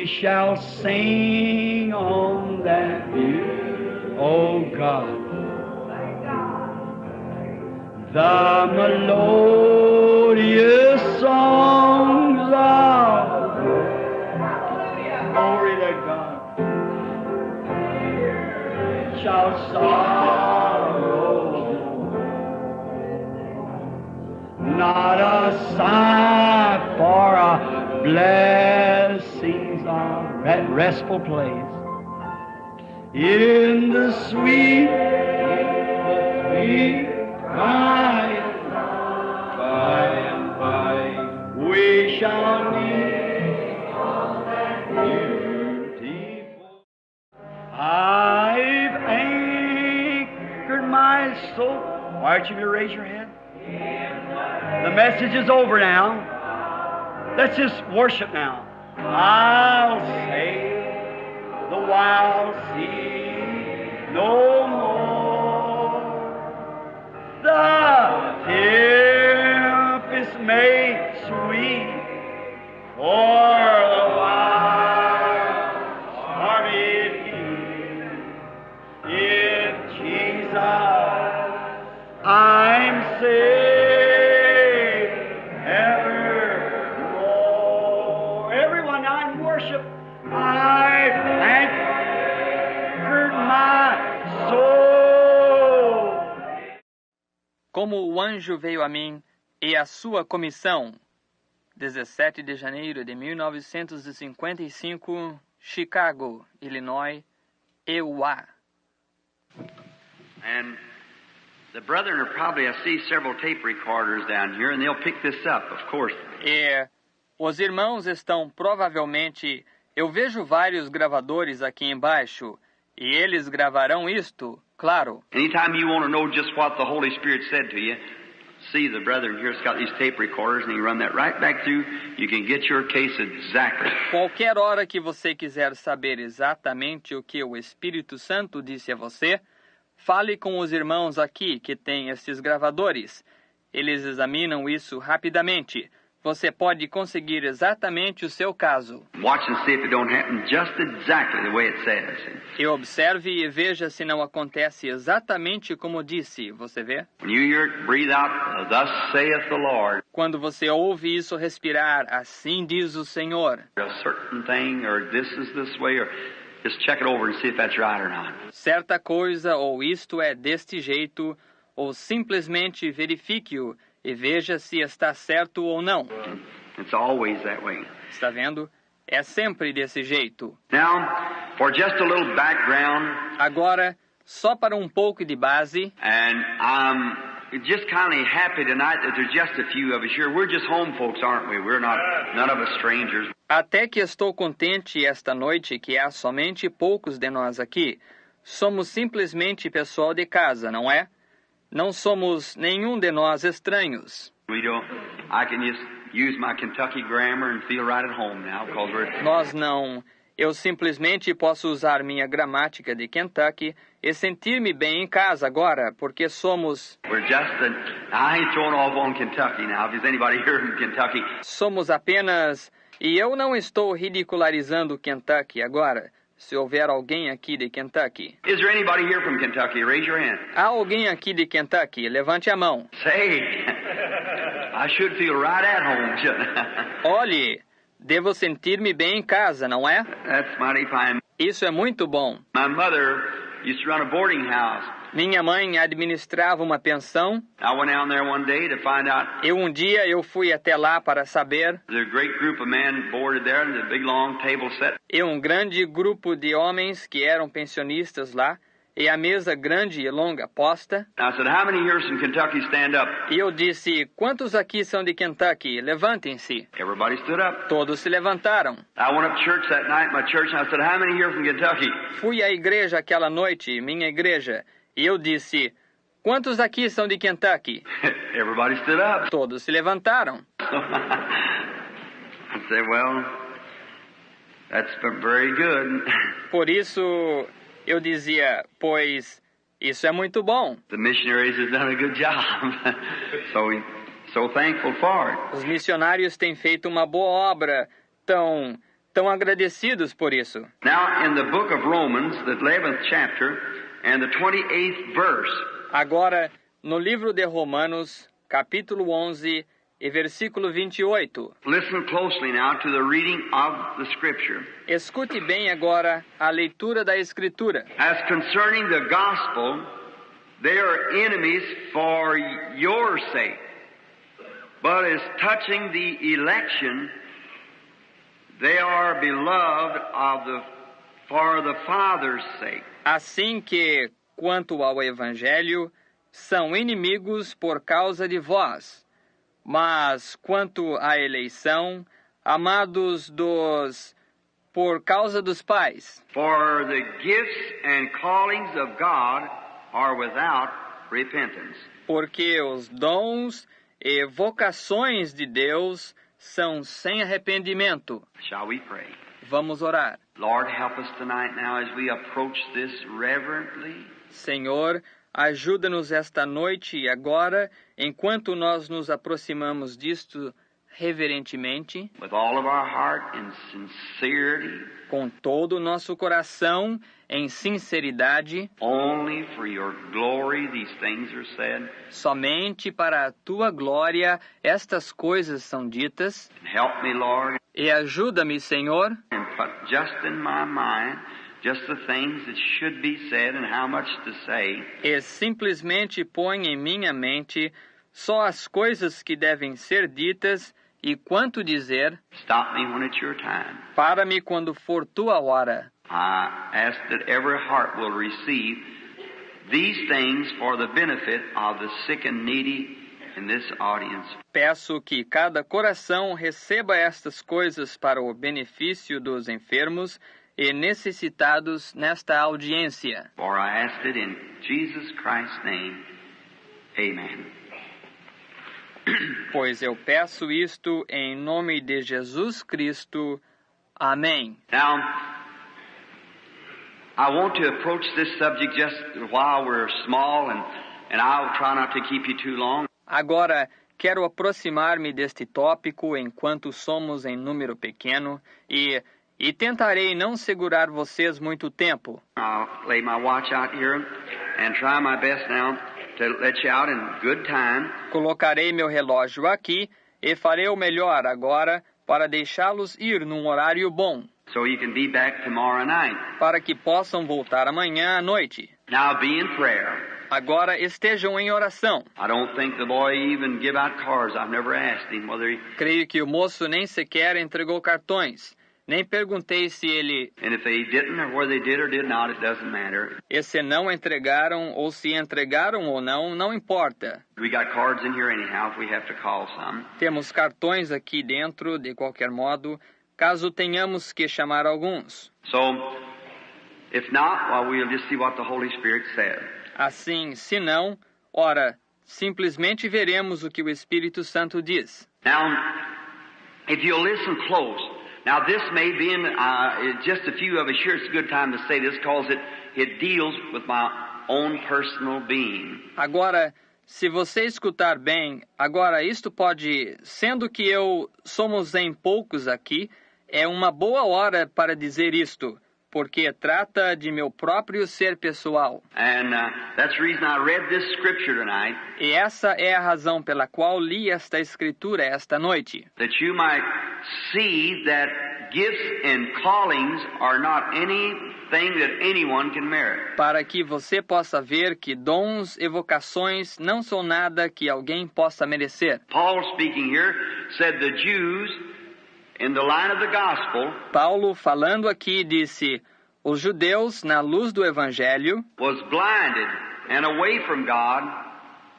we shall sing on that view, oh God. The melodious songs of glory to God shall sorrow, not a sigh for a blessings of that restful place in the sweet by and by we shall meet beautiful. I've anchored my soul. Why don't you raise your hand? The message is over now. Let's just worship now. I'll say the wild sea no more. The tempest made sweet for the wild stormy in Jesus I'm saved evermore. Everyone now in worship, I've anchored my soul. Como o anjo veio a mim e a sua comissão. 17 de janeiro de 1955, Chicago, Illinois, EUA. And the brethren are probably, I see several tape recorders down here, and they'll pick this up, of course. E os irmãos estão provavelmente... Eu vejo vários gravadores aqui embaixo, e eles gravarão isto, claro. Anytime you want to know just what the Holy Spirit said to you, see the brethren here's got these tape recorders, and you run that right back through. You can get your case exactly. Qualquer hora que você quiser saber exatamente o que o Espírito Santo disse a você, fale com os irmãos aqui que têm esses gravadores. Eles examinam isso rapidamente. Você pode conseguir exatamente o seu caso. Watch and see if it don't happen just exactly the way it says. E observe e veja se não acontece exatamente como disse, você vê? When you hear it breathe out, thus saith the Lord. Quando você ouve isso respirar, assim diz o Senhor. A certain thing, or this is this way, or just check it over and see if that's right or not. Certa coisa, ou isto é deste jeito, ou simplesmente verifique-o e veja se está certo ou não. It's always that way. Está vendo? É sempre desse jeito. Now, for just a little background. Agora, só para um pouco de base. And I'm just kind of happy tonight that there's just a few of us here. We're just home folks, aren't we? We're not, none of us strangers. Até que estou contente esta noite que há somente poucos de nós aqui. Somos simplesmente pessoal de casa, não é? Não somos nenhum de nós estranhos. We don't. I can just use my Kentucky grammar and feel right at home now because we're. Nós não. Eu simplesmente posso usar minha gramática de Kentucky e sentir-me bem em casa agora, porque somos. We're just. I ain't throwing off on Kentucky now. If there's anybody here from Kentucky. Somos apenas. E eu não estou ridicularizando Kentucky agora. Se houver alguém aqui de Kentucky. Is there anybody here from Kentucky? Raise your hand. Há alguém aqui de Kentucky? Levante a mão. Say, I should feel right at home, shouldn't I? Olhe, devo sentir-me bem em casa, não é? That's mighty fine. Isso é muito bom. My mother used to run a boarding house. Minha mãe administrava uma pensão. I went down there one day to find out. Um dia eu fui até lá para saber. There's a great group of men boarded there, and a big long table set. Um grande grupo de homens que eram pensionistas lá, e a mesa grande e longa posta. I said, "How many here from Kentucky stand up?" E eu disse, quantos aqui são de Kentucky? Levantem-se. Everybody stood up. Todos se levantaram. I went up to church that night, my church, and I said, "How many here from Kentucky?" Fui à igreja aquela noite, minha igreja. E eu disse, quantos aqui são de Kentucky? Everybody stood up. Todos se levantaram. I said, well, that's very good. Por isso, eu dizia, pois, isso é muito bom. The missionaries have done a good job. So we're so thankful for it. Os missionários têm feito uma boa obra, tão tão agradecidos por isso. Now, in the book of Romans, the 11th chapter and the 28th verse, Agora, no livro de Romanos, capítulo 11 e versículo 28. listen closely now to the reading of the Scripture. Escute bem agora a leitura da Escritura. As concerning the gospel, they are enemies for your sake. But as touching the election, they are beloved for the Father's sake. Assim que, quanto ao Evangelho, são inimigos por causa de vós. Mas, quanto à eleição, amados por causa dos pais. For the gifts and callings of God are without repentance. Porque os dons e vocações de Deus são sem arrependimento. Shall we pray? Vamos orar. Lord, help us tonight now as we approach this reverently. Senhor, ajuda-nos esta noite e agora, enquanto nós nos aproximamos disto reverentemente, With all of our heart and sincerity, com todo o nosso coração, em sinceridade, only for your glory these things are said. somente para a tua glória estas coisas são ditas. Help me, Lord, E ajuda-me, Senhor, and put just in my mind just the things that should be said and how much to say. e simplesmente põe em minha mente só as coisas que devem ser ditas e quanto dizer. Stop me when it's your time. Para-me quando for tua hora. I ask that every heart will receive these things for the benefit of the sick and needy in this audience. Peço que cada coração receba estas coisas para o benefício dos enfermos e necessitados nesta audiência. For I ask it in Jesus Christ's name. Amen. Pois eu peço isto em nome de Jesus Cristo. Amém. Now, I want to approach this subject just while we're small, and I'll try not to keep you too long. Agora, quero aproximar-me deste tópico enquanto somos em número pequeno e tentarei não segurar vocês muito tempo. I'll lay my watch out here and try my best now to let you out in good time. Colocarei meu relógio aqui e farei o melhor agora para deixá-los ir num horário bom, So you can be back tomorrow night. para que possam voltar amanhã à noite. Now be in prayer. Agora estejam em oração. I don't think the boy even give out cards. I've never asked him whether he... Creio que o moço nem sequer entregou cartões. Nem perguntei se ele And if they didn't or whether they did or did not, it doesn't matter. e se não entregaram ou se entregaram ou não, não importa. We got cards in here anyhow if we have to call some. Temos cartões aqui dentro, de qualquer modo, caso tenhamos que chamar alguns. So, if not, well, we'll just see what the Holy Spirit says. Assim, se não, ora, simplesmente veremos o que o Espírito Santo diz. Now, if you'll listen close, now this may be in just a few of us here. It's a good time to say this because it deals with my own personal being. Agora, se você escutar bem, agora isto pode, sendo que somos em poucos aqui, é uma boa hora para dizer isto, porque trata de meu próprio ser pessoal. And that's the reason I read this scripture tonight, E essa é a razão pela qual li esta escritura esta noite, that you might see that gifts and callings are not anything that anyone can merit. para que você possa ver que dons e vocações não são nada que alguém possa merecer. Paul speaking here said the Jews in the line of the gospel Paulo, falando aqui, disse, os judeus, na luz do Evangelho, was blinded and away from God,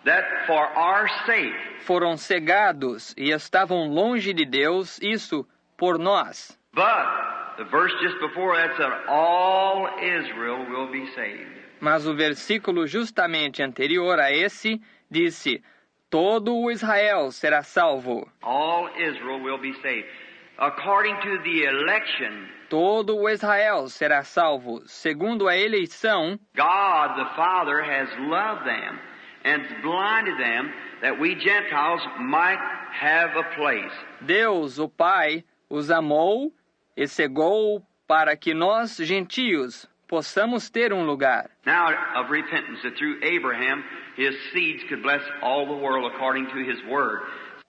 that for our sake foram cegados e estavam longe de Deus, isso por nós. But the verse just before that said, all Israel will be saved. Mas o versículo justamente anterior a esse disse, todo o Israel será salvo. All Israel will be saved. According to the election, Todo o Israel será salvo. Segundo a eleição, God the Father has loved them and blinded them that we Gentiles might have a place. Deus, o Pai, os amou e cegou para que nós, gentios, possamos ter um lugar. Now of repentance, that through Abraham his seeds could bless all the world according to his word.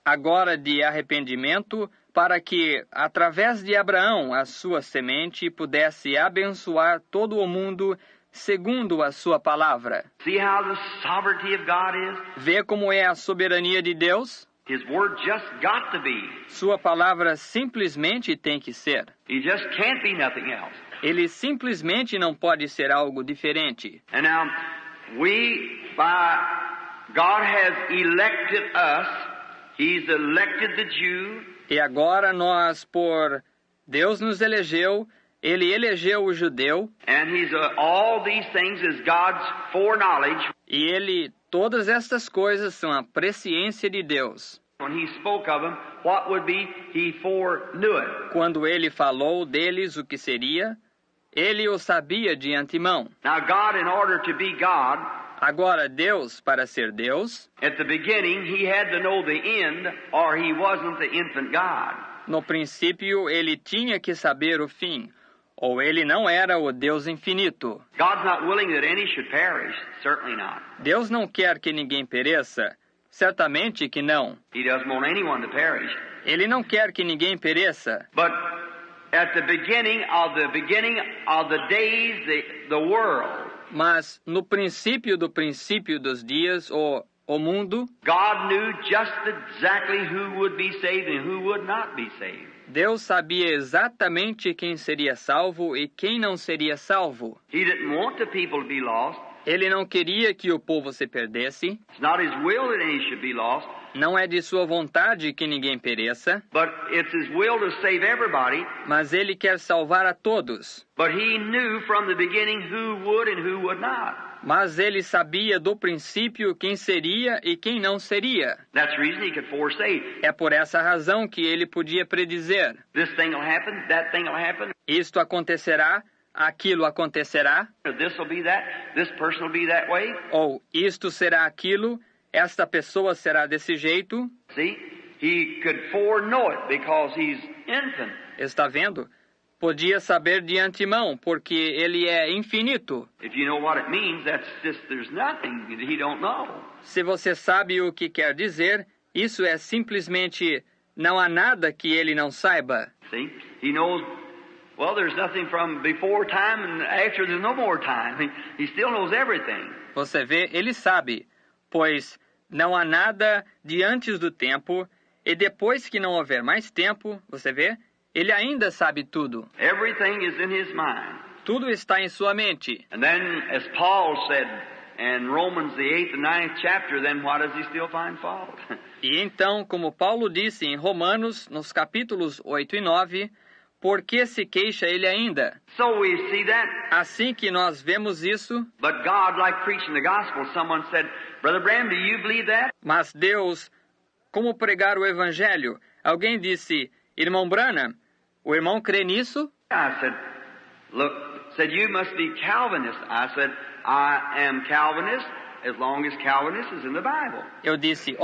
Agora de arrependimento, para que, através de Abraão, a sua semente pudesse abençoar todo o mundo segundo a sua palavra. See how the sovereignty of God is? Vê como é a soberania de Deus? His word just got to be. Sua palavra simplesmente tem que ser. He just can't be nothing else. Ele simplesmente não pode ser algo diferente. And now, God has elected us. He's elected the Jew. E agora Deus nos elegeu, Ele elegeu o judeu. And he's all these things is God's foreknowledge. E todas estas coisas são a presciência de Deus. When he spoke of them, what would be, he foreknew it. Quando ele falou deles o que seria, ele o sabia de antemão. Now God, in order to be God, agora Deus, para ser Deus, at the beginning he had to know the end, or he wasn't the infant God. No princípio ele tinha que saber o fim, ou ele não era o Deus infinito. God's not willing that any should perish, certainly not. Deus não quer que ninguém pereça, certamente que não. He doesn't want anyone to perish. Ele não quer que ninguém pereça. But at the beginning of the days, the world. Mas no princípio dos dias, o mundo, God knew just exactly who would be saved and who would not be saved. Deus sabia exatamente quem seria salvo e quem não seria salvo. He didn't want the people to be lost. Ele não queria que o povo se perdesse. It's not his will that any should be lost. Não é de sua vontade que ninguém pereça. But it's his will to save everybody. Mas ele quer salvar a todos. But he knew from the beginning who would and who would not. Mas ele sabia do princípio quem seria e quem não seria. That's the reason he could foresay. É por essa razão que ele podia predizer. This thing will happen, that thing will happen. Isto acontecerá, aquilo acontecerá. This will be that, this person will be that way. Ou isto será aquilo, esta pessoa será desse jeito. See, he could foreknow it because he's infinite. Está vendo? Podia saber de antemão, porque ele é infinito. If you know what it means, that's just there's nothing that he don't know. Se você sabe o que quer dizer, isso é simplesmente não há nada que ele não saiba. See, he knows. Well, there's nothing from before time and after there's no more time. He still knows everything. Você vê, ele sabe, pois não há nada de antes do tempo e depois que não houver mais tempo, você vê, ele ainda sabe tudo. Everything is in his mind. Tudo está em sua mente. And then, as Paul said in Romans the 8th and 9th chapter, then why does he still find fault? E então, como Paulo disse em Romanos, nos capítulos 8 e 9, por que se queixa ele ainda? So we see that. Assim que nós vemos isso. But God, like preaching the gospel, someone said, Brother Branham, do you believe that? Mas Deus, como pregar o evangelho? Alguém disse, Irmão Branham, o irmão crê nisso? I said, look, you must be Calvinist. I said, I am Calvinist as long as Calvinist is in the Bible. Eu disse,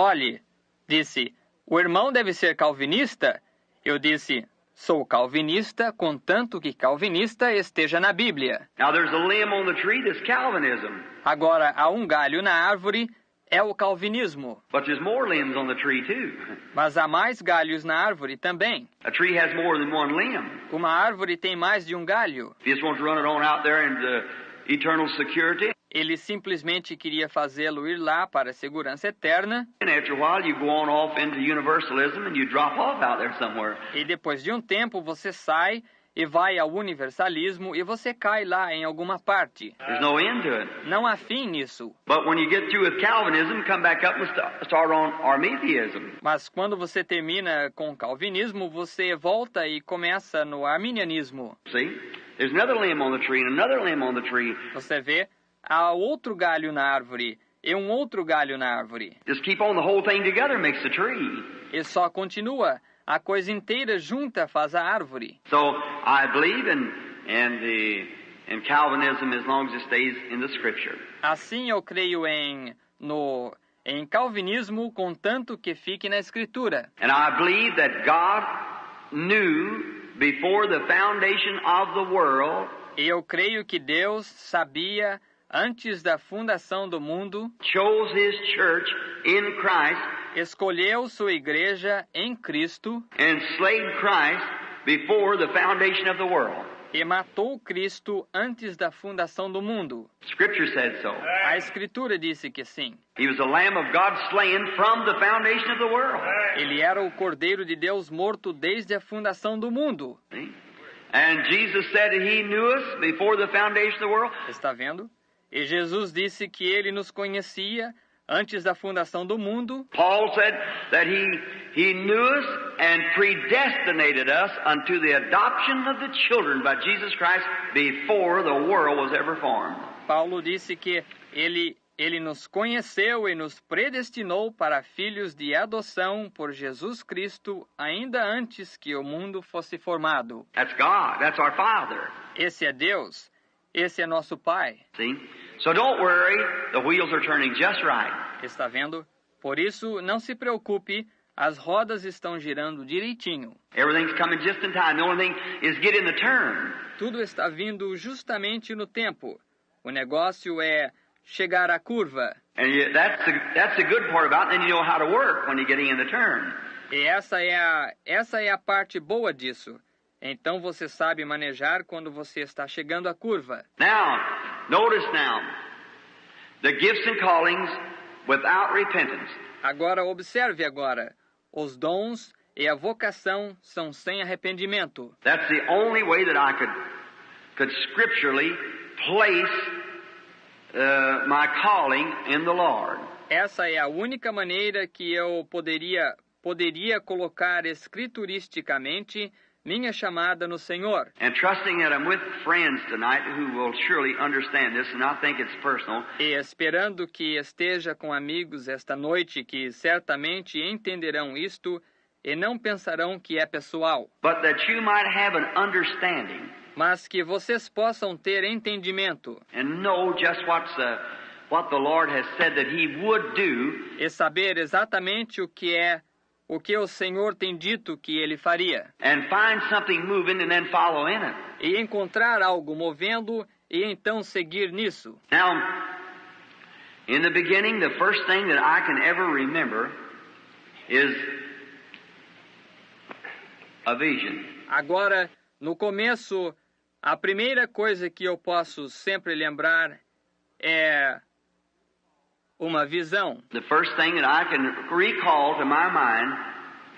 o irmão deve ser calvinista? Eu disse, sou calvinista, contanto que calvinista esteja na Bíblia. Now there's a limb on the tree that's Calvinism. Agora, há um galho na árvore, é o calvinismo. But there's more limbs on the tree too. Mas há mais galhos na árvore também. A tree has more than one limb. Uma árvore tem mais de um galho. If you just want to run it on out there into eternal security. Ele simplesmente queria fazê-lo ir lá para a segurança eterna. And after a while you go on off into universalism and you drop off out there somewhere. E depois de um tempo você sai e vai ao universalismo e você cai lá em alguma parte. There's no end to it. Não há fim nisso. But when you get through with Calvinism, come back up and start on Arminianism. Mas quando você termina com o calvinismo, você volta e começa no arminianismo. See? There's another limb on the tree and another limb on the tree. Você vê, há outro galho na árvore e um outro galho na árvore. Just keep on the whole thing together makes the tree. E só continua. A coisa inteira junta faz a árvore. So I believe in Calvinism as long as it stays in the Scripture. Assim eu creio em calvinismo contanto que fique na Escritura. And I believe that God knew before the foundation of the world, E eu creio que Deus sabia, antes da fundação do mundo, chose His church in Christ, escolheu sua igreja em Cristo and slayed Christ before the foundation of the world. e matou Cristo antes da fundação do mundo. Scripture said so. A Escritura disse que sim. He was the Lamb of God slain from the foundation of the world. Ele era o Cordeiro de Deus morto desde a fundação do mundo. See? And Jesus said that He knew us before the foundation of the world. Está vendo? E Jesus disse que ele nos conhecia antes da fundação do mundo. Paul said that he knew us and predestinated us unto the adoption of the children by Jesus Christ before the world was ever formed. Paulo disse que ele nos conheceu e nos predestinou para filhos de adoção por Jesus Cristo ainda antes que o mundo fosse formado. That's God. That's our Father. Esse é Deus. Esse é nosso Pai. See? So don't worry. The wheels are turning just right. Está vendo? Por isso, não se preocupe. As rodas estão girando direitinho. Everything's coming just in time. The only thing is getting the turn. Tudo está vindo justamente no tempo. O negócio é chegar à curva. And that's the good part about it. Then you know how to work when you're getting in the turn. E essa é a parte boa disso. Então você sabe manejar quando você está chegando à curva. Now, notice now, the gifts and callings without repentance. Agora observe agora. Os dons e a vocação são sem arrependimento. That's the only way that I could scripturally place my calling in the Lord. Essa é a única maneira que eu poderia colocar escrituristicamente minha chamada no Senhor. And trusting that I'm with friends tonight who will surely understand this and not think it's personal. E esperando que esteja com amigos esta noite que certamente entenderão isto e não pensarão que é pessoal. But that you might have an understanding. Mas que vocês possam ter entendimento. And know just what the Lord has said that He would do. E saber exatamente o que o Senhor tem dito que Ele faria. And find something moving and then follow in it. E encontrar algo movendo e então seguir nisso. Now, in the beginning, the first thing that I can ever remember is a vision. Agora, no começo, a primeira coisa que eu posso sempre lembrar é uma visão. The first thing that I can recall to my mind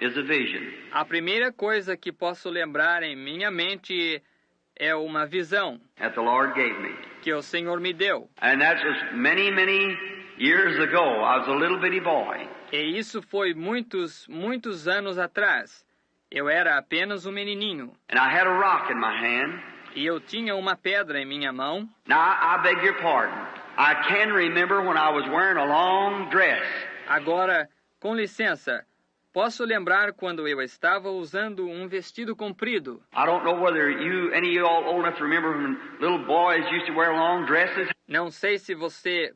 is a vision. A primeira coisa que posso lembrar em minha mente é uma visão That the Lord gave me. que o Senhor me deu. And that was many, many years ago. I was a little bitty boy. E isso foi muitos anos atrás. Eu era apenas um menininho. And I had a rock in my hand. E eu tinha uma pedra em minha mão. Now, I beg your pardon. I can remember when I was wearing a long dress. Agora, com licença, posso lembrar quando eu estava usando um vestido comprido. I don't know whether any of you all old enough to remember when little boys used to wear long dresses. Não sei se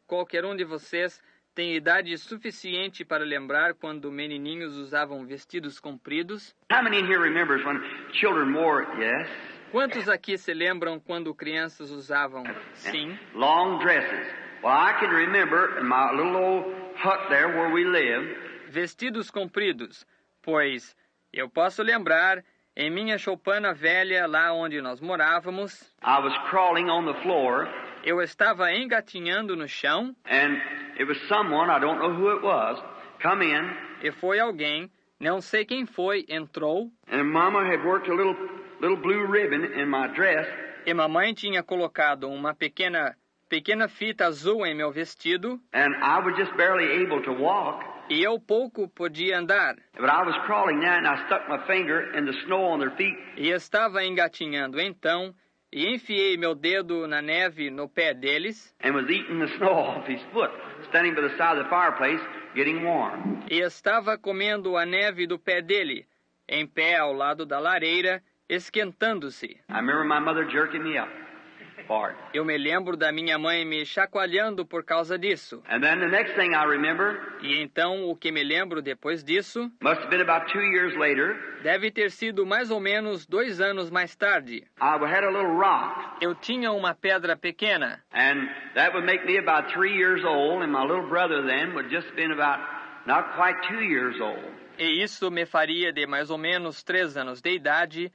qualquer um de vocês, tem idade suficiente para lembrar quando menininhos usavam vestidos compridos. How many in here remembers when children wore, yes? Quantos aqui se lembram quando crianças usavam? Sim. Long dresses. Well, I can remember in my little old hut there where we lived. Vestidos compridos, pois eu posso lembrar em minha choupana velha lá onde nós morávamos. I was crawling on the floor. Eu estava engatinhando no chão. And it was someone, I don't know who it was, come in. E foi alguém, não sei quem foi, entrou. And Mama had worked a little blue ribbon in my dress. E mamãe tinha colocado uma pequena fita azul em meu vestido. And I was just barely able to walk. E eu pouco podia andar. But I was crawling now and I stuck my finger in the snow on their feet. E estava engatinhando então, e enfiei meu dedo na neve no pé deles. And was eating the snow off his foot, standing by the side of the fireplace, getting warm. E estava comendo a neve do pé dele, em pé ao lado da lareira, esquentando-se. I remember my mother jerking me up. for it. Eu me lembro da minha mãe me chacoalhando por causa disso. And then the next thing I remember E então o que me lembro depois disso must have been about 2 years later. deve ter sido mais ou menos 2 anos mais tarde. I had a little rock, Eu tinha uma pedra pequena. and that would make me about 3 years old, and my little brother then would just been about not quite 2 years old. E isso me faria de mais ou menos 3 anos de idade.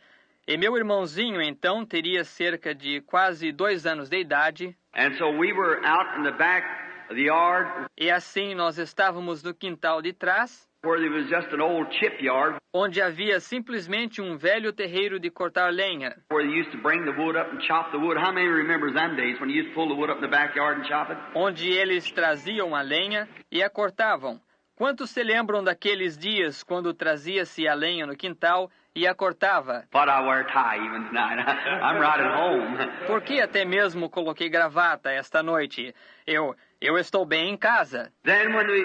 E meu irmãozinho, então, teria cerca de quase 2 anos de idade. And so we were out in the back of the yard E assim nós estávamos no quintal de trás, where there was just an old chip yard onde havia simplesmente um velho terreiro de cortar lenha, where they used to bring the wood up and chop the wood. How many remembers them days when you used to pull the wood up in the backyard and chop it? onde eles traziam a lenha e a cortavam. Quantos se lembram daqueles dias quando trazia-se a lenha no quintal e a cortava? But I wear a tie even tonight. I'm right at home. Por que até mesmo coloquei gravata esta noite? Eu estou bem em casa. Then when we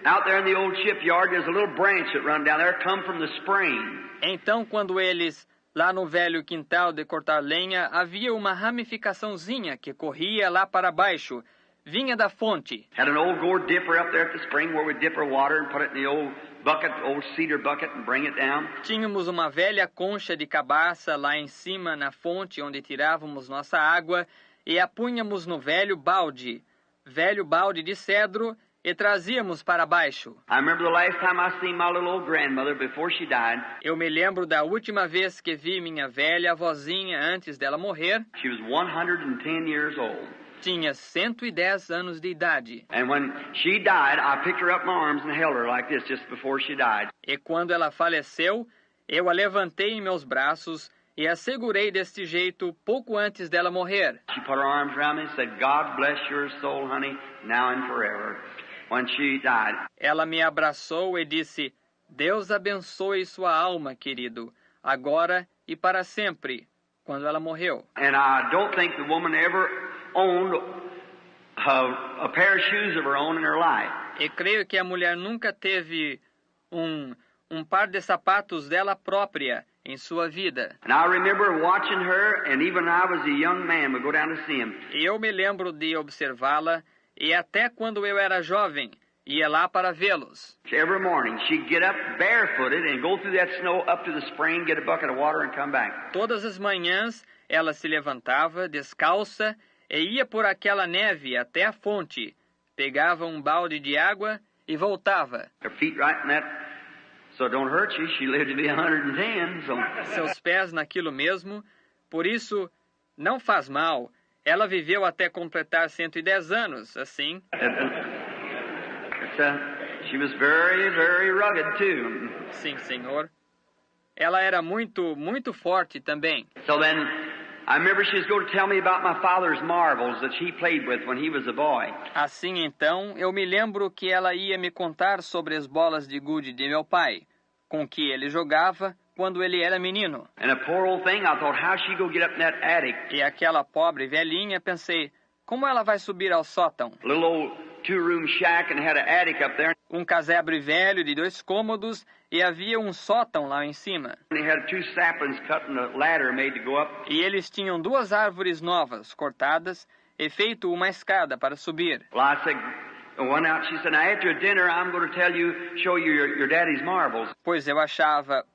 out there in the old shipyard, there's a little branch that run down there, come from the spring. Então, quando eles, lá no velho quintal de cortar lenha, havia uma ramificaçãozinha que corria lá para baixo, vinha da fonte. Had an old gourd dipper up there at the spring where we dip our water and put it in the old bucket, old cedar bucket, and bring it down. Tínhamos uma velha concha de cabaça lá em cima na fonte onde tirávamos nossa água e a punhamos no velho balde de cedro, e trazíamos para baixo. I remember the last time I seen my little old grandmother before she died. Eu me lembro da última vez que vi minha velha avózinha antes dela morrer. She was 110 years old. Tinha 110 anos de idade. And when she died, I picked her up in my arms and held her like this just before she died. E quando ela faleceu, eu a levantei em meus braços e a segurei deste jeito pouco antes dela morrer. She put her arms around me and said, God bless your soul, honey, now and forever. When she died. Ela me abraçou e disse, Deus abençoe sua alma, querido, agora e para sempre, quando ela morreu. And I don't think the woman ever owned a pair of shoes of her own in her life. E creio que a mulher nunca teve um par de sapatos dela própria em sua vida. And I remember watching her, and even when I was a young man, would go down to see him. E eu me lembro de observá-la, e até quando eu era jovem, ia lá para vê-los. Every morning, she'd get up barefooted and go through that snow up to the spring, get a bucket of water and come back. Todas as manhãs, ela se levantava, descalça, e ia por aquela neve até a fonte, pegava um balde de água e voltava. Her feet right in that, so it don't hurt you. She lived to be 110, so... Seus pés naquilo mesmo, por isso não faz mal. Ela viveu até completar 110 anos, assim. She was very, very rugged too. Sim, senhor. Ela era muito, muito forte também. So then, I remember she was going to tell me about my father's marbles that she played with when he was a boy. Assim então, eu me lembro que ela ia me contar sobre as bolas de gude de meu pai, com que ele jogava quando ele era menino. And a poor old thing, I thought, how she go get up in that attic? E aquela pobre velhinha, pensei, como ela vai subir ao sótão? A little old two-room shack and had an attic up there. Um casebre velho de 2 cômodos e havia um sótão lá em cima. And they had 2 saplings cut and a ladder made to go up. E eles tinham 2 árvores novas cortadas e feito uma escada para subir. Well, I said, went out. She said, now after dinner, I'm going to tell you, show you your daddy's marbles. Pois eu achava,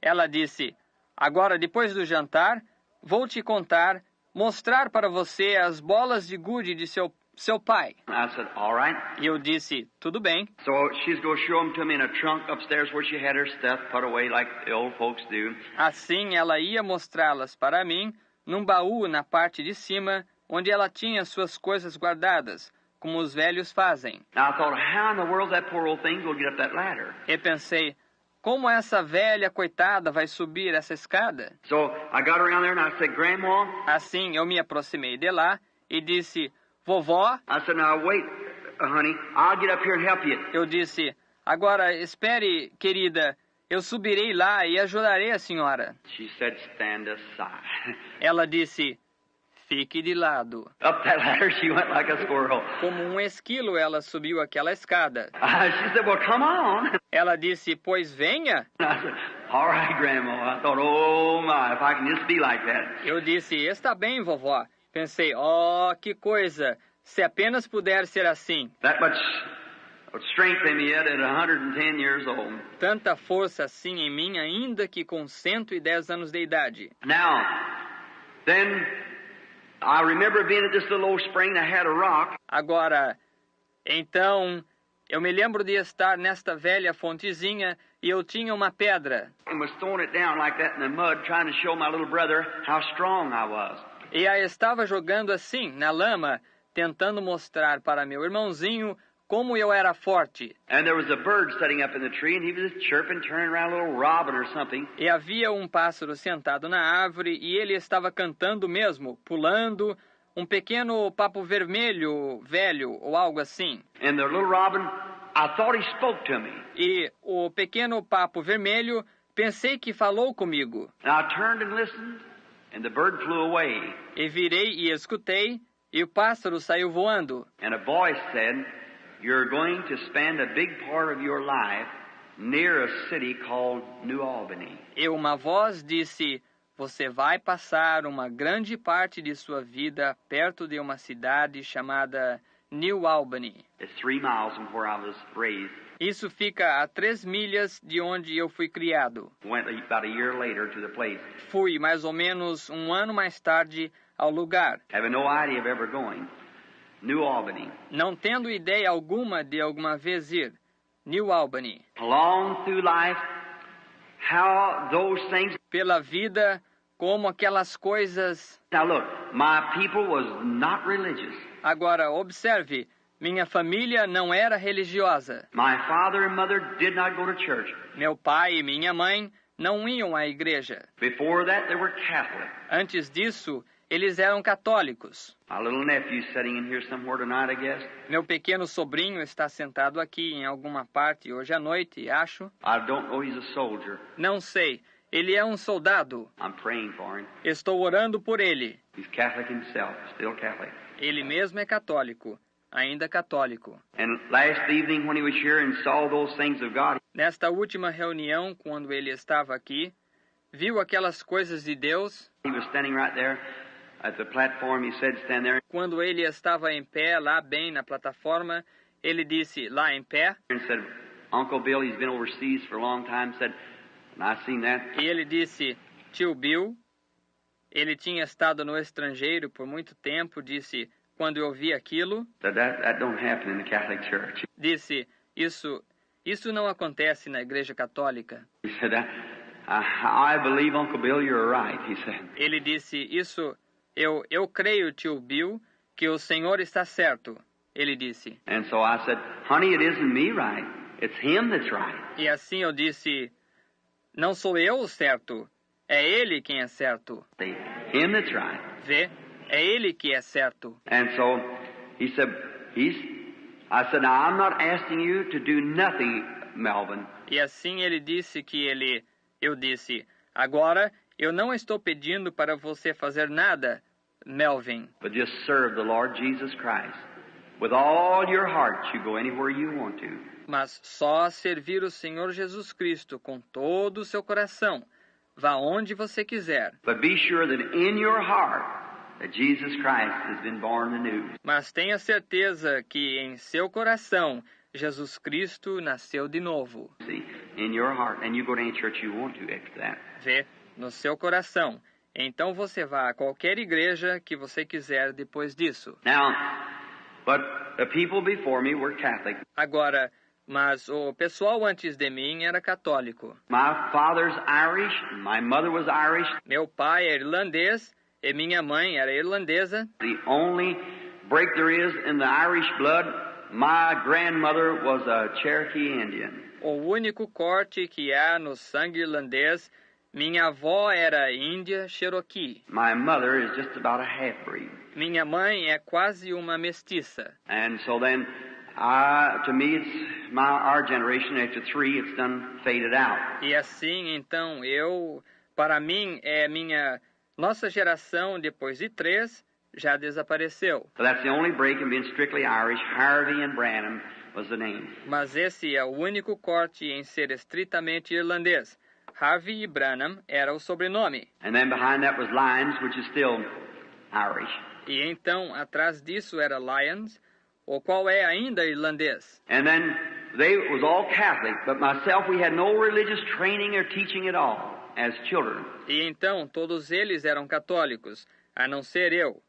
ela disse, agora depois do jantar, vou te contar, mostrar para você as bolas de gude de seu pai. I said, all right. E eu disse, tudo bem. So she's going to show them to me in a trunk upstairs where she had her stuff put away like the old folks do. Assim ela ia mostrá-las para mim num baú na parte de cima, onde ela tinha suas coisas guardadas, como os velhos fazem. Now I thought, how in the world that poor old thing will get up that ladder? E pensei, como essa velha coitada vai subir essa escada? So I got around there and I said, Grandma. Assim eu me aproximei de lá e disse, vovó. I said, now wait, honey, I'll get up here and help you. Eu disse, agora espere, querida, eu subirei lá e ajudarei a senhora. She said, stand aside. Ela disse, fique de lado. Up that ladder she went like a squirrel. Como um esquilo ela subiu aquela escada. She said, well, come on. Ela disse, pois venha. I said, All right, Grandma. I thought, oh my, if I can just be like that. Eu disse, está bem, vovó. Pensei, oh, que coisa, se apenas puder ser assim. That much strength in me yet at 110 years old. Tanta força assim em mim, ainda que com 110 anos de idade. Now, then, I remember being at this little old spring that had a rock. Agora, então, eu me lembro de estar nesta velha fontezinha e eu tinha uma pedra. And was throwing it down like that in the mud, trying to show my little brother how strong I was. E a estava jogando assim, na lama, tentando mostrar para meu irmãozinho como eu era forte. And there was a bird sitting up in the tree, and he was just chirping, turning around, a little robin or something. E havia um pássaro sentado na árvore e ele estava cantando mesmo, pulando, um pequeno papo vermelho, velho, ou algo assim. And the little robin, I thought he spoke to me. E o pequeno papo vermelho, pensei que falou comigo. And I turned and listened, and the bird flew away. E virei e escutei, e o pássaro saiu voando. And a voice said, "You're going to spend a big part of your life near a city called New Albany." E uma voz disse, você vai passar uma grande parte de sua vida perto de uma cidade chamada New Albany. It's 3 miles from where I was raised. Isso fica a 3 milhas de onde eu fui criado. Went about a year later to the place, Fui mais ou menos um ano mais tarde ao lugar, having no idea of ever going. New Albany. não tendo ideia alguma de alguma vez ir. New Albany. Along through life, how those things. Pela vida, como aquelas coisas... Now look, my people was not religious. Agora, observe, minha família não era religiosa. My father and mother did not go to church. Meu pai e minha mãe não iam à igreja. Before that, they were Catholic. Antes disso, eles eram católicos. My little nephew's sitting in here somewhere tonight, I guess. Meu pequeno sobrinho está sentado aqui em alguma parte hoje à noite, acho. I don't know, he's a soldier. Não sei. Ele é um soldado. I'm praying for him. Estou orando por ele. He's Catholic himself, still Catholic. Ele mesmo é católico. Ainda católico. And last evening when he was here and saw those things of God, Nesta última reunião, quando ele estava aqui, viu aquelas coisas de Deus. he was standing right there at the platform. He said, stand there. Quando ele estava em pé, lá bem na plataforma, ele disse, lá em pé, And said, Uncle Bill, he's been overseas for a long time, said, and I seen that. e ele disse, tio Bill, ele tinha estado no estrangeiro por muito tempo, disse, quando eu vi aquilo, Said that don't happen in the Catholic Church. disse, isso não acontece na igreja católica. He said, I believe, Uncle Bill, you're right, he said. Ele disse, eu creio, tio Bill, que o senhor está certo, ele disse. And so I said, honey, it isn't me right. It's him that's right. E assim eu disse, não sou eu o certo, é ele quem é certo. See, him that's right. Vê, é ele que é certo. And so he said, I said, now I'm not asking you to do nothing, Melvin. E assim ele disse eu disse, agora eu não estou pedindo para você fazer nada, Melvin, But just serve the Lord Jesus Christ. With all your heart, you go anywhere you want to. mas só servir o Senhor Jesus Cristo com todo o seu coração. Vá onde você quiser. But be sure that in your heart, that Jesus Christ has been born anew. Mas tenha certeza que em seu coração, Jesus Cristo nasceu de novo. See, in your heart. And you go to any church you want to after that. Vê, no seu coração. Então você vá a qualquer igreja que você quiser depois disso. Now, but the people before me were Catholic. Agora, mas o pessoal antes de mim era católico. My father's Irish, and my mother was Irish. Meu pai é irlandês e minha mãe era irlandesa. The only break there is in the Irish blood, my grandmother was a Cherokee Indian. O único corte que há no sangue irlandês, minha avó era índia Cherokee. My mother is just about a half-breed. Minha mãe é quase uma mestiça. And so then, to me, it's our generation. After 3, it's done faded out. E assim, então, para mim, nossa geração, depois de 3, já desapareceu. So that's the only break in being strictly Irish. Harvey and Branham was the name. Mas esse é o único corte em ser estritamente irlandês. Harvey Branham era o sobrenome. And then behind that was Lyons, which is still Irish. E então, atrás disso era Lyons, o qual é ainda irlandês. And then they was all Catholic, but myself, we had no religious training or teaching at all as children. E então, todos eles eram católicos, a não ser eu.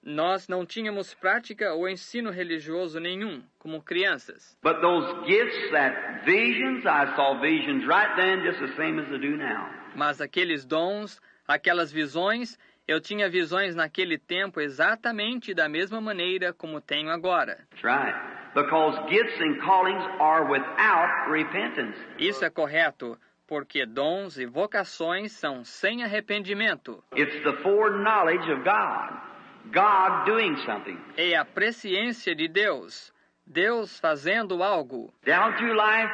Nós não tínhamos prática ou ensino religioso nenhum, como crianças. But those gifts, that visions, I saw visions right then just the same as I do now. Mas aqueles dons, aquelas visões, eu tinha visões naquele tempo exatamente da mesma maneira como tenho agora. That's right. Because gifts and callings are without repentance. Isso é correto, porque dons e vocações são sem arrependimento. It's the foreknowledge of God. God doing something. É a presciência de Deus, Deus fazendo algo. Down through life,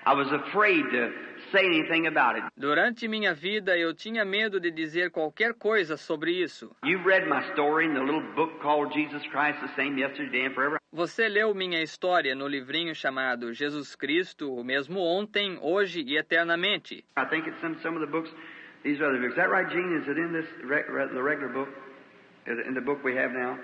I was afraid to say anything about it. Durante minha vida, eu tinha medo de dizer qualquer coisa sobre isso. You've read my story in the little book called Jesus Christ, the same yesterday and forever. Você leu minha história no livrinho chamado Jesus Cristo, o mesmo ontem, hoje e eternamente. I think it's in some of the books, these other books. Is that right, Gene? Is it in this the regular book? In the book we have now?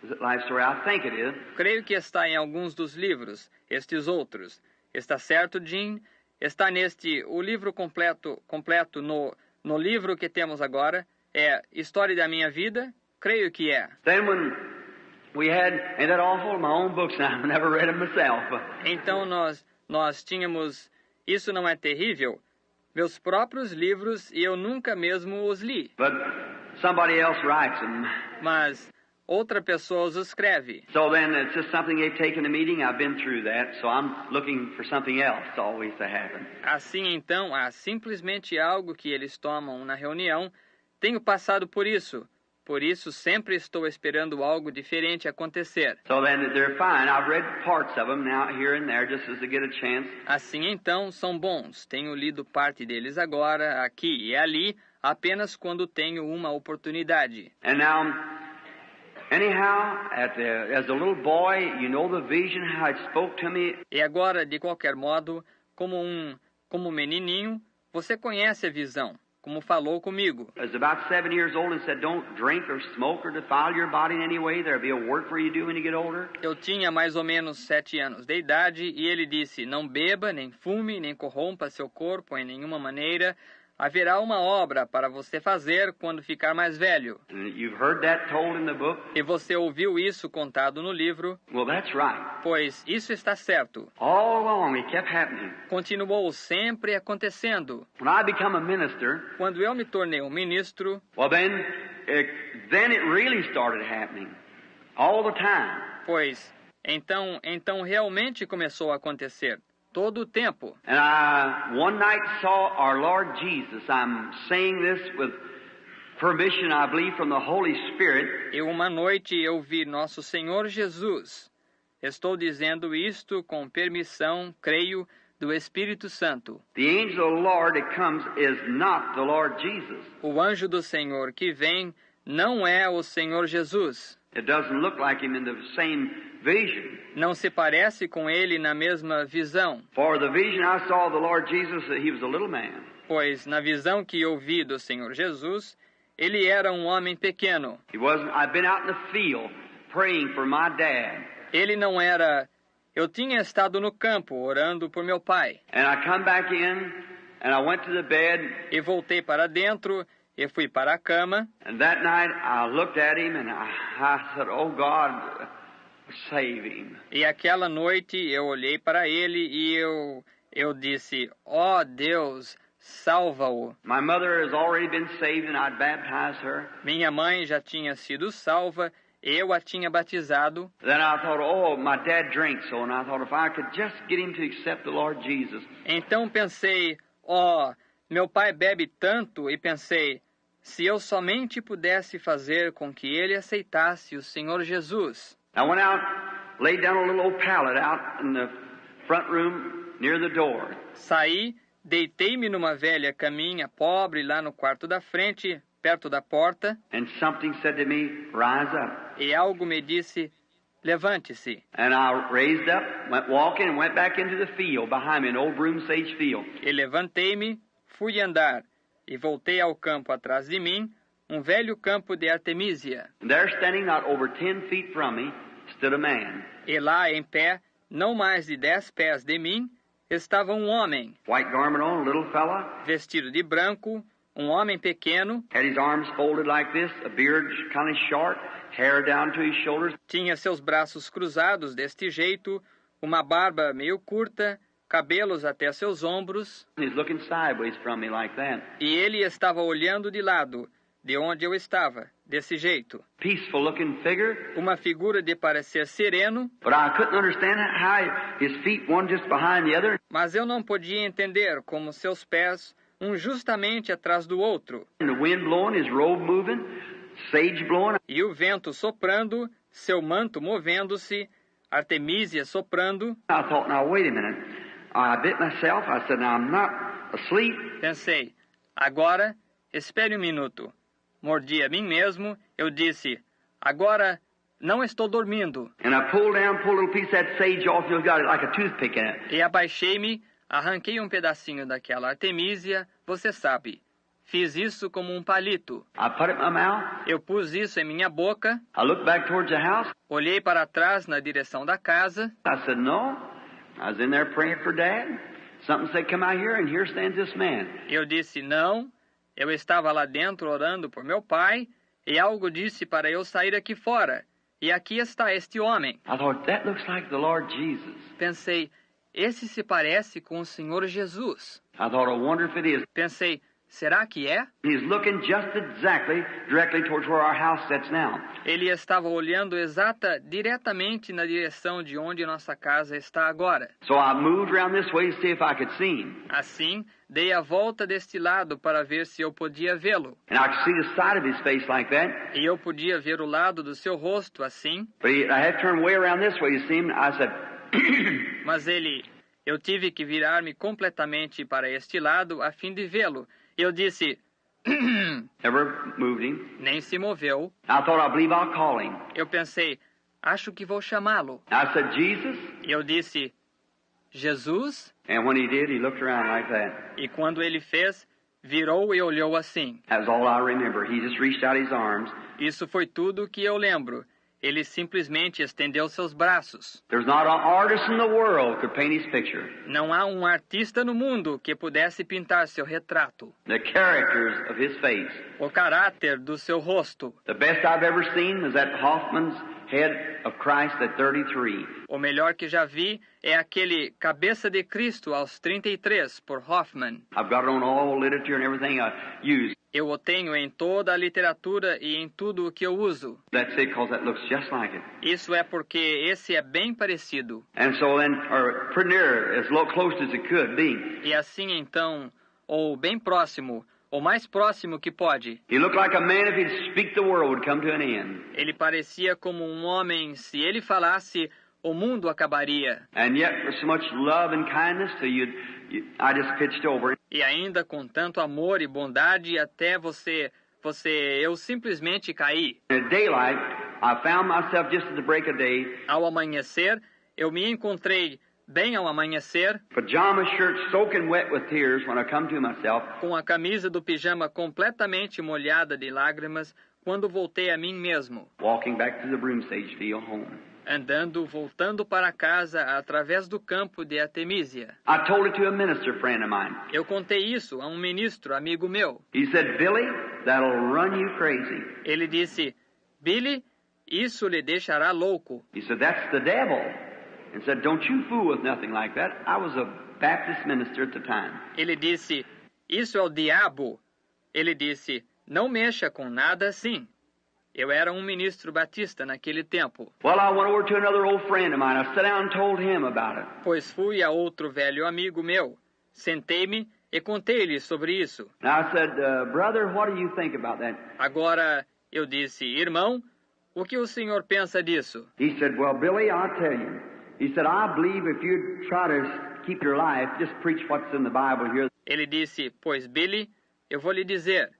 Is it Life Story? I think it is. Creio que está em alguns dos livros, estes outros. Está certo, Jim? Está neste, o livro completo no livro que temos agora. É História da Minha Vida? Creio que é. Then when we had, ain't that awful? My own books, and I've never read them myself. Então nós tínhamos, isso não é terrível? Meus próprios livros e eu nunca mesmo os li. But somebody else writes them. Mas outra pessoa os escreve. So then it's just something they've taken a meeting. I've been through that, so I'm looking for something else always to happen. Assim então, há simplesmente algo que eles tomam na reunião. Tenho passado por isso. Por isso sempre estou esperando algo diferente acontecer. So then they're fine. I've read parts of them now here and there just as I get a chance. Assim então, são bons. Tenho lido parte deles agora, aqui e ali, apenas quando tenho uma oportunidade. And now, anyhow, as a little boy, you know the vision, how it spoke to me. E agora, de qualquer modo, como menininho, você conhece a visão, como falou comigo. I was about 7 years old and said, don't drink or smoke or defile your body in any way. There'll be a work for you to do when you get older. Eu tinha mais ou menos 7 anos de idade e ele disse, não beba, nem fume, nem corrompa seu corpo em nenhuma maneira. Haverá uma obra para você fazer quando ficar mais velho. And you've heard that told in the book. E você ouviu isso contado no livro. Well, that's right. Pois isso está certo. All along it kept happening. Continuou sempre acontecendo. When I become a minister, Quando eu me tornei um ministro, well then it really started happening. All the time. pois então realmente começou a acontecer. Todo o tempo. And I one night saw our Lord Jesus. I'm saying this with permission, I believe, from the Holy Spirit. E uma noite eu vi nosso Senhor Jesus. Estou dizendo isto com permissão, creio, do Espírito Santo. The angel of the Lord that comes is not the Lord Jesus. O anjo do Senhor que vem não é o Senhor Jesus. It doesn't look like him in the same vision. Não se parece com ele na mesma visão. For the vision I saw of the Lord Jesus, he was a little man. Pois na visão que eu vi do Senhor Jesus, ele era um homem pequeno. He wasn't. I've been out in the field praying for my dad. Ele não era... Eu tinha estado no campo orando por meu pai. And I come back in and I went to the bed. E voltei para dentro e fui para a cama. And that night I looked at him and I said, "Oh God, save him." E aquela noite eu olhei para ele e eu disse, ó Deus, salva-o. My mother has already been saved and I'd baptized her. Minha mãe já tinha sido salva, eu a tinha batizado. Then I thought, oh, my dad drinks so, and I thought if I could just get him to accept the Lord Jesus. Então pensei, meu pai bebe tanto, e pensei, se eu somente pudesse fazer com que ele aceitasse o Senhor Jesus. I went out, laid down a little old pallet out in the front room near the door. Saí, deitei-me numa velha caminha pobre lá no quarto da frente, perto da porta, And something said to me, rise up. e algo me disse, levante-se. And I raised up, went walking, and went back into the field behind me, an old broom sage field. E levantei-me, Fui andar e voltei ao campo atrás de mim, um velho campo de artemísia. And there, standing not over 10 feet from me, stood a man. E lá em pé, não mais de 10 pés de mim, estava um homem, White garment on, a little fella. vestido de branco, um homem pequeno, Had his arms folded like this, a beard kind of short, hair down to his shoulders. tinha seus braços cruzados deste jeito, uma barba meio curta, cabelos até seus ombros, He's looking sideways from me like that. e ele estava olhando de lado, de onde eu estava, desse jeito. Peaceful looking figure. Uma figura de parecer sereno, But I couldn't understand how his feet, one just behind the other, mas eu não podia entender como seus pés, um justamente atrás do outro, and the wind blowing, his robe moving, sage blowing. e o vento soprando, seu manto movendo-se, Artemísia soprando. I thought, now wait a minute. I bit myself. I said, now I'm not asleep. Pensei, agora, espere um minuto. Mordi a mim mesmo, eu disse, agora não estou dormindo. And I pulled a little piece of that sage off, you got it like a toothpick in it. E abaixei-me, arranquei um pedacinho daquela Artemísia, você sabe. Fiz isso como um palito. I put it in my mouth. Eu pus isso em minha boca, I looked back towards the house. olhei para trás na direção da casa. I said, no. I was in there praying for Dad. Something said, come out here, and here stands this man. Eu disse não. Eu estava lá dentro orando por meu pai, e algo disse para eu sair aqui fora. E aqui está este homem. I thought, that looks like the Lord Jesus. Pensei, esse se parece com o Senhor Jesus. I thought, I wonder if it is. Pensei, será que é? He's looking just exactly directly towards where our house sits now. Ele estava olhando diretamente na direção de onde nossa casa está agora. So I moved around this way to see if I could see him. Assim, dei a volta deste lado para ver se eu podia vê-lo. And I could see the side of his face like that. E eu podia ver o lado do seu rosto assim, But I had to turn way around this way to see him. I said, mas eu tive que virar-me completamente para este lado a fim de vê-lo. Eu disse, never moved him. nem se moveu. I thought, I believe I'll call him. Eu pensei, acho que vou chamá-lo. I said, Jesus. E eu disse, Jesus? And when he did, he looked around like that. E quando ele fez, virou e olhou assim. That was all I remember. He just reached out his arms. Isso foi tudo que eu lembro. Ele simplesmente estendeu seus braços. There's not an artist in the world could paint his picture. Não há um artista no mundo que pudesse pintar seu retrato. The characters of his face. O caráter do seu rosto. The best I've ever seen was that Hoffman's head of Christ at 33. O melhor que já vi é aquele Cabeça de Cristo aos 33, por Hoffman. I've got it on all literature and everything I use. Eu o tenho em toda a literatura e em tudo o que eu uso. That's it, because that looks just like it. Isso é porque esse é bem parecido. And so then, or pretty near, as close as it could be. E assim então, ou bem próximo, ou mais próximo que pode. He looked like a man if he'd speak, the world would come to an end. Ele parecia como um homem, se ele falasse, o mundo acabaria. And yet, with so much love and kindness to you, I just pitched over. E ainda com tanto amor e bondade, até eu simplesmente caí. At daylight, I found myself just at the break of day, Ao amanhecer, eu me encontrei bem ao amanhecer, pajama shirt soaking wet with tears when I come to myself. com a camisa do pijama completamente molhada de lágrimas, quando voltei a mim mesmo, Walking back to the broomstage field home. voltando para casa através do campo de Artemísia. I told it to a minister friend of mine. Eu contei isso a um ministro amigo meu. He said, Billy, that'll run you crazy. Ele disse, Billy, isso lhe deixará louco. He said, that's the devil. And said, don't you fool with nothing like that. I was a Baptist minister at the time. Ele disse, isso é o diabo. Ele disse, não mexa com nada assim. Eu era um ministro batista naquele tempo. Well, I went over to another old friend of mine. I sat down and told him about it. Pois fui a outro velho amigo meu. Sentei-me e contei-lhe sobre isso. And I said, brother, what do you think about that? Agora, eu disse, irmão, o que o senhor pensa disso? He said, well, Billy, I'll tell you. He said, I believe if you try to keep your life, just preach what's in the Bible here. Ele disse, pois Billy, eu vou lhe dizer.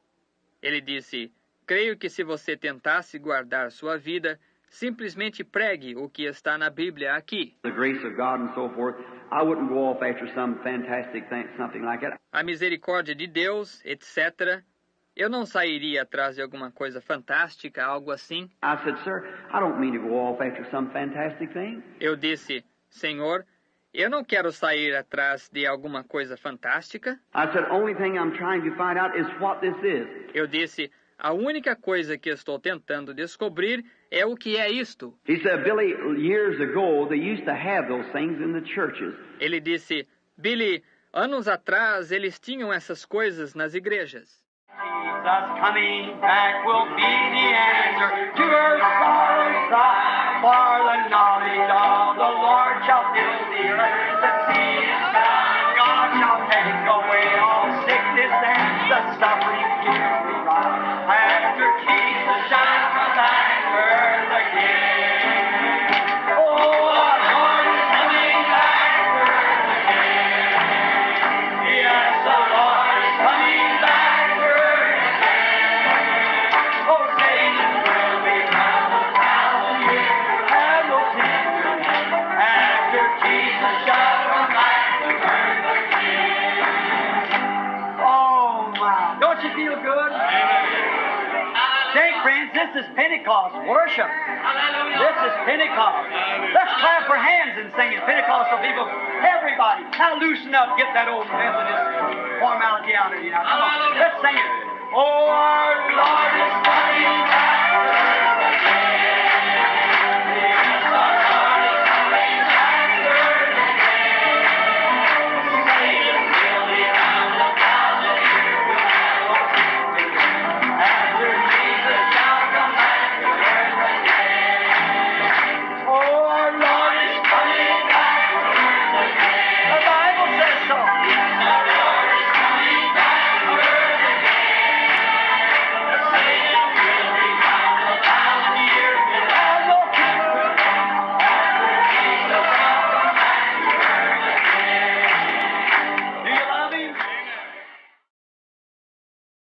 Ele disse, creio que se você tentasse guardar sua vida, simplesmente pregue o que está na Bíblia aqui. The grace of God and so forth. I wouldn't go off after some fantastic thing, something like that. A misericórdia de Deus, etc. Eu não sairia atrás de alguma coisa fantástica, algo assim. I said, sir, I don't mean to go off after some fantastic thing. Eu disse, Senhor, eu não quero sair atrás de alguma coisa fantástica. I said, only thing I'm trying to find out is what this is. Eu disse, a única coisa que estou tentando descobrir é o que é isto. He said, Billy, years ago, they used to have those things in the churches. Ele disse, Billy, anos atrás eles tinham essas coisas nas igrejas. Jesus coming back will be the answer to her sorrow's cry. For the knowledge of the Lord shall fill the earth. The sea is done. God shall take away all sickness and the suffering here we rise. After Jesus shall come back to earth again. Oh, our Lord is coming back to earth again. Yes, the Lord is coming back. Feel good? Say, friends, this is Pentecost worship. This is Pentecost. Let's clap our hands and sing it. Pentecostal people, everybody, now loosen up, get that old Methodist formality out of you. Now, come on, let's sing it. Oh, our Lord is coming.